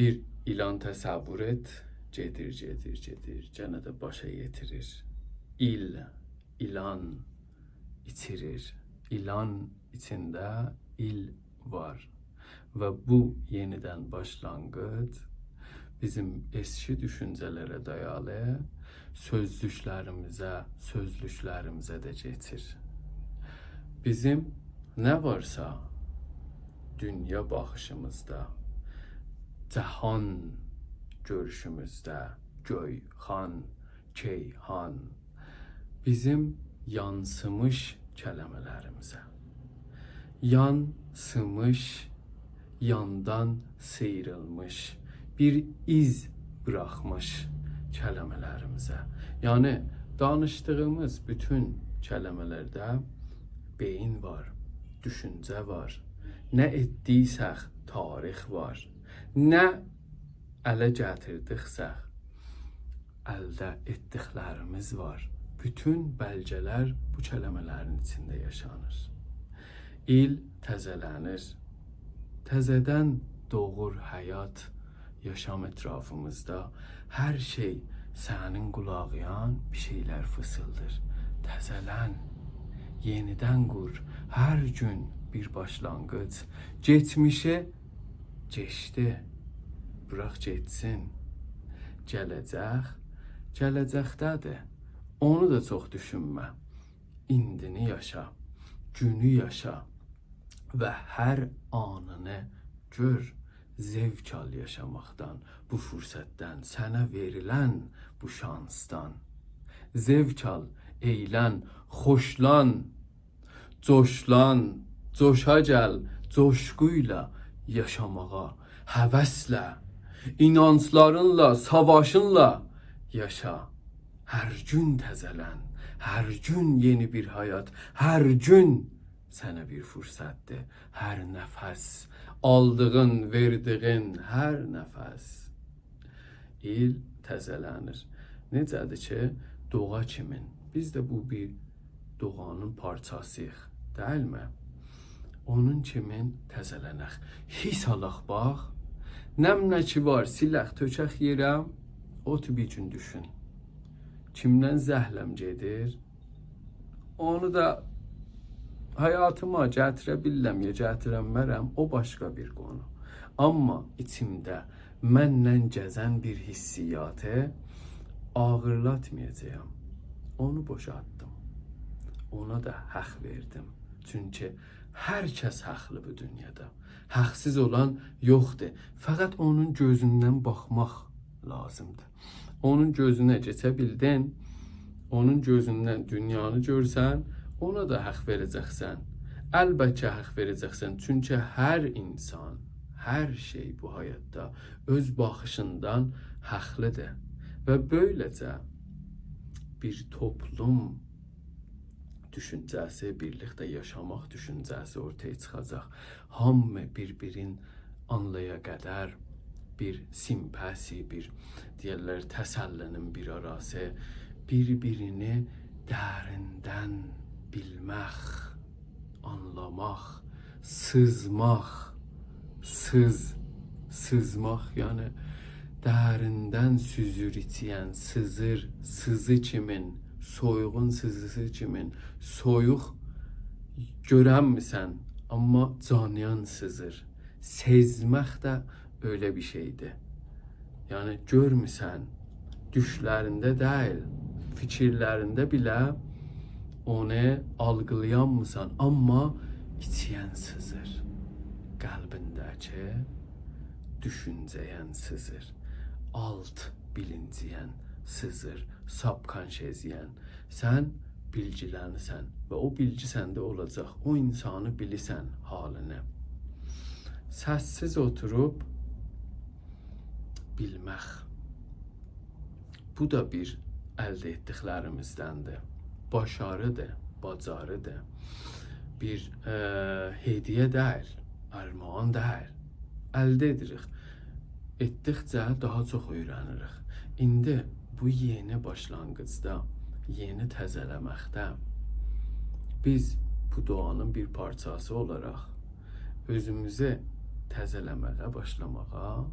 Bir ilan təsəvvür et, gedir, gənə də başa yetirir. İlan itirir. İlan içində il var. Və bu yenidən başlanğıc bizim eski düşüncələrə dayalı sözlüklərimizə də keçir. Bizim nə varsa dünya baxışımızda, cahan görüşümüzdə, Göyxan, Keyhan, bizim yansımış kələmələrimizə, yansımış, yandan sıyrılmış, bir iz bırakmış kələmələrimizə. Yəni danışdığımız bütün kələmələrdə beyin var, düşüncə var. Nə etdiysək tarix var. Nə ələ gətirdiksə əldə etdiklərimiz var. Bütün bəlgələr bu kələmələrin içində yaşanır. İl təzələnir. Təzədən doğur həyat, yaşam ətrafımızda. Hər şey sənin qulağıyan bir şeylər fısıldır. Təzələn, yenidən qur. Hər gün bir başlanğıc. Geçmişe geçdi. Bırak geçsin. Gələcəkdədir. Onu da çox düşünmə. İndini yaşa. Günü yaşa. Və hər anını gör. Zevk al yaşamaqdan, bu fürsətdən, sənə verilən bu şansdan. Zevk al, eylən, xoşlan, coşlan, coşa gəl, coşquyla yaşamağa, həvəslə, inanclarınla, savaşınla yaşa. Hər gün təzələn, hər gün yeni bir həyat, hər gün sənə bir fürsətdir. Hər nəfəs, aldığın, verdiğin hər nəfəs. İl təzələnir. Necədir ki, doğa kimin? Biz də bu bir doğanın parçasıyıq, deyilmi? Onun kimin təzələnək. His alaq, bax. Nə ki var, silək, tökək yerə, o bir gün düşün. Kimdən zəhləm gedir? Onu da hayatıma gətirə bilirəm, ya gətirəmmərəm, o başqa bir konu. Amma içimdə mənlə gəzən bir hissiyatı ağırlatmayacağım. Onu boşaltdım. Ona da haqq verdim. Çünki hər kəs haqlı bu dünyada. Haqsız olan yoxdur. Fəqət onun gözündən baxmaq lazımdır. Onun gözünə keçə bildin, onun gözündən dünyanı görsən, ona da haqq verəcəksən. Əlbəttə haqq verəcəksən. Çünki hər insan, hər şey bu həyatda öz baxışından haqlıdır. Və böyləcə bir toplum düşüncəsi, birlikdə yaşamaq düşüncəsi ortaya çıxacaq. Hamı bir-birin anlaya qədər bir simpati, bir deyirlər təsəllinin bir arası, bir-birini dərindən bilmək, anlamaq, sızmaq, yəni dərindən süzür içiyən, sızı kimin, soyuğun sızısı kimin, soyuq görənmisən, amma canyan sızır. Sezmək də öyle bir şeydir. Yəni görmüsən, düşlərində deyil, fikirlərində bilə onu algılayanmısan, amma içiyən sızır. Qəlbindəki düşüncəyən sızır. Alt bilinciyən sızır, subconscious-yən. Sən bilgilənsən və o bilgi səndə olacaq. O insanı bilirsən halını. Səssiz oturub bilmək. Bu da bir əldə etdiklərimizdəndir. Başarıdır, bacarıdır. Bir hediyə deyil, armağan deyil. Əldə edirik. Etdikcə daha çox öyrənirik. İndi bu yeni başlanğıcda, yeni təzələməkdə biz bu doğanın bir parçası olaraq özümüzü təzələməyə başlamağa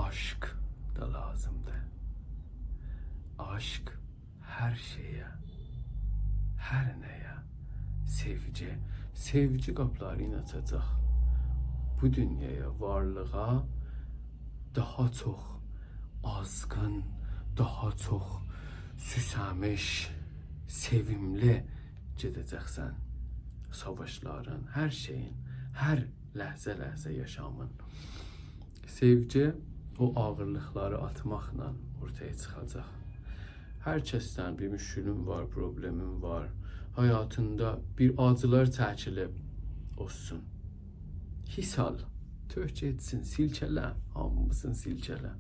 aşk da lazımdır. Aşk her şeye, her neye, sevgi qapılarını açacaq. Bu dünyaya, varlığa daha çox azğın, daha çox süsəmiş, sevimli gedəcəksən. Savaşların, hər şeyin, hər ləhzə yaşamın. Sevgi o ağırlıqları atmaqla ortaya çıxacaq. Hər kəsdən bir müşkülün var, problemin var. Hayatında bir acılar çəkilib olsun. His al, tök etsin, silkələ, hamısını silkələ.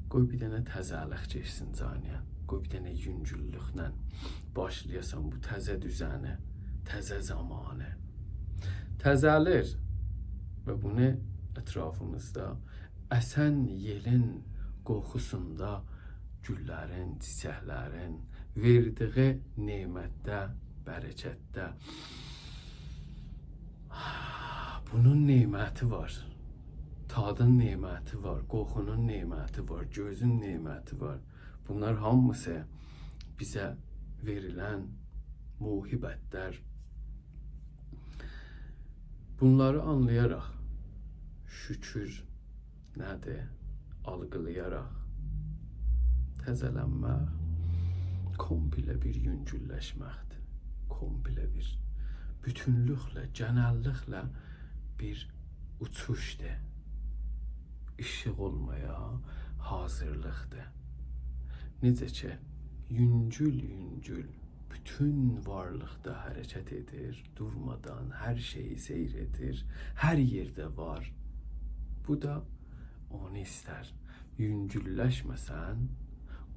Qoy bir dənə təzəlik keçsin caniyə. Qoy bir dənə yüngüllüklə başlayasan bu təzə düzəni, təzə zamanı. Təzəlir və bunu ətrafımızda əsən yelin qoxusunda güllərin, çiçəklərin verdiği nemətdə, bərəkətdə. Bunun neməti var. Tadın neməti var, qoxunun neməti var, gözün neməti var. Bunlar hamısı bizə verilən muhibətlər. Bunları anlayaraq, şükür nədir, algılayaraq təzələnmək komple bir yüngülləşməkdir. Komple bir bütünlüklə, genəlliklə bir uçuşdur. İşıq olmaya hazırlıqdır. Necə ki, yüngül bütün varlıqda hərəkət edir, durmadan hər şeyi seyr edir, hər yerdə var. Bu da onu istər. Yüngülləşməsən,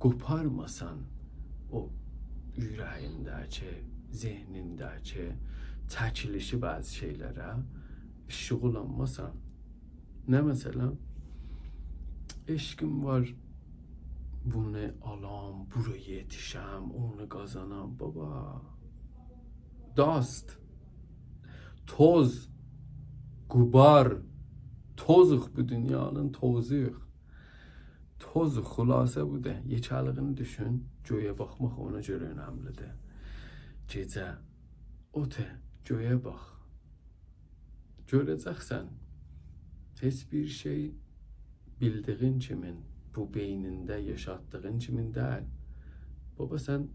qoparmasan o ürəyindəki, zehnindəki çəkilişi bəzi şeylərə işğulanmasan. Nə məsələn? Eşqim var, bunu alam, buraya yetişəm, onu qazanam. Baba, dast, toz, gubar, tozuq bu dünyanın tozuyuq. Tozuq, xülasə budur. Yekəliğini düşün, göyə baxmaq ona görə önəmlidir. Gecə, ote, göyə bax. Görəcəksən, heç bir şey bildiğin kimin, bu beynində yaşattığın kimin deyil. Baba, sen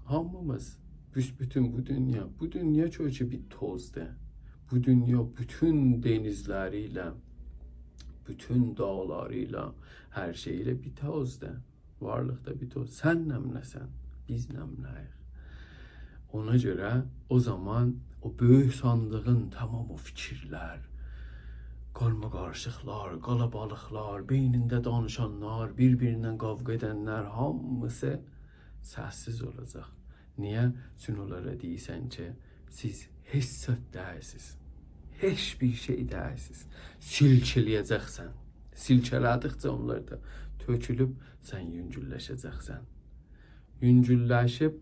hamımız, büsbütün bu dünya çoğu bir tozdur. Bu dünya bütün denizleriyle, bütün dağlarıyla, her şeyiyle bir tozdur. Varlıkta bir toz. Sen nəmləsən, biz nəmləyik. Ona göre o zaman o böyük sandığın tamam o fikirler, qarma-qarışıqlar, qalabalıqlar, beynində danışanlar, bir-birindən qavqa edənlər hamısı səssiz olacaq. Niyə? Çünki onlara deyirsən ki, siz heç zət deyilsiniz. Heç bir şey deyilsiniz. Silkələyəcəksən. Silkələdikcə onlar da tökülüb sən yüngülləşəcəksən. Yüngülləşib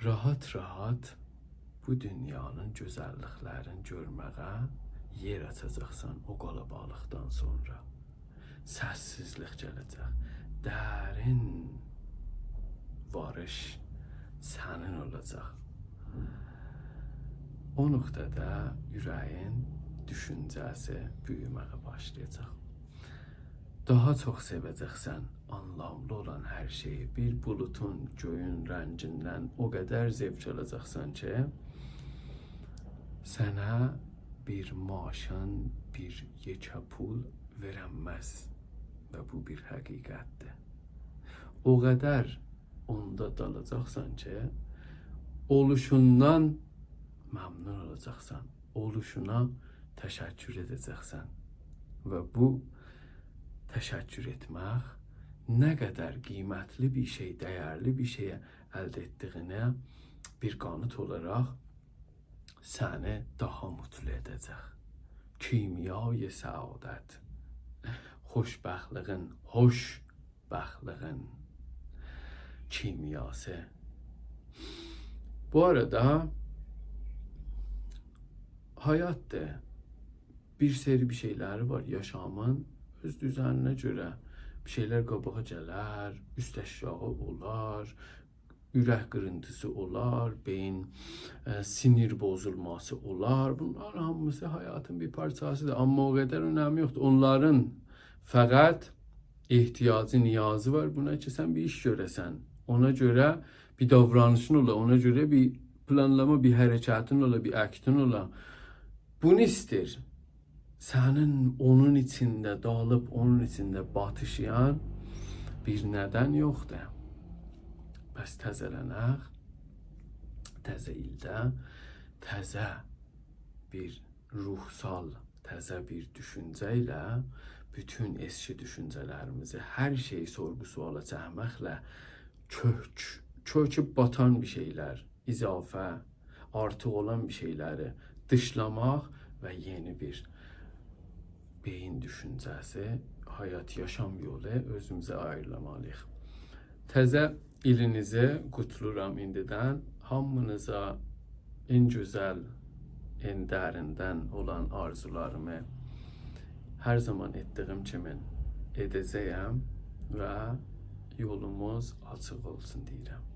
rahat bu dünyanın gözəlliklərini görməyə yer açacaqsan o qalabalıqdan sonra. Səssizlik gələcək. Dərin varış sənin olacaq. O nöqtədə ürəyin, düşüncəsi büyüməyə başlayacaq. Daha çox sevəcəksən anlamlı olan hər şeyi. Bir bulutun, göyün rəngindən o qədər zevk alacaqsan ki, sənə bir maaşın, bir yekə pul verənməz və bu bir həqiqətdir. O qədər onda dalacaqsan ki, oluşundan məmnun olacaqsan, oluşuna təşəkkür edəcəksən və bu təşəkkür etmək nə qədər qiymətli bir şey, dəyərli bir şeyə əldə etdiyinə bir qanıt olaraq səni daha mutlu edəcək. Kimyayı səadət, xoşbəxtliyin kimyası. Bu arada hayatda bir seri bir şeyleri var yaşamın öz düzəninə görə bir şeylər qabağa gələr, üst aşağı olar, ürək qırıntısı olar, beyin sinir bozulması olar. Bunlar hamısı həyatın bir parçasıdır. Amma o qədər önəmi yoxdur. Onların fəqət ihtiyacı, niyazı var buna ki, sən bir iş görəsən. Ona görə bir davranışın ola, ona görə bir planlama, bir hərəkətin ola, bir aktın ola. Bunu istir. Sənin onun içində dalıb, onun içində batışayan bir nədən yoxdur. Bəs təzələnək, təzə ildə, təzə bir ruhsal, təzə bir düşüncə ilə bütün eski düşüncələrimizi, hər şeyi sorğu-suala çəkməklə köküb batan bir şeylər, izafə, artıq olan bir şeyləri dışlamaq və yeni bir beyin düşüncəsi, hayat yaşam yolu özümüzə ayırmalıyıq. Təzə ilinizi qutluram indidən. Hamınıza en gözəl, en dərindən olan arzularımı hər zaman etdiyim kimi edəcəyəm və yolumuz açıq olsun deyirəm.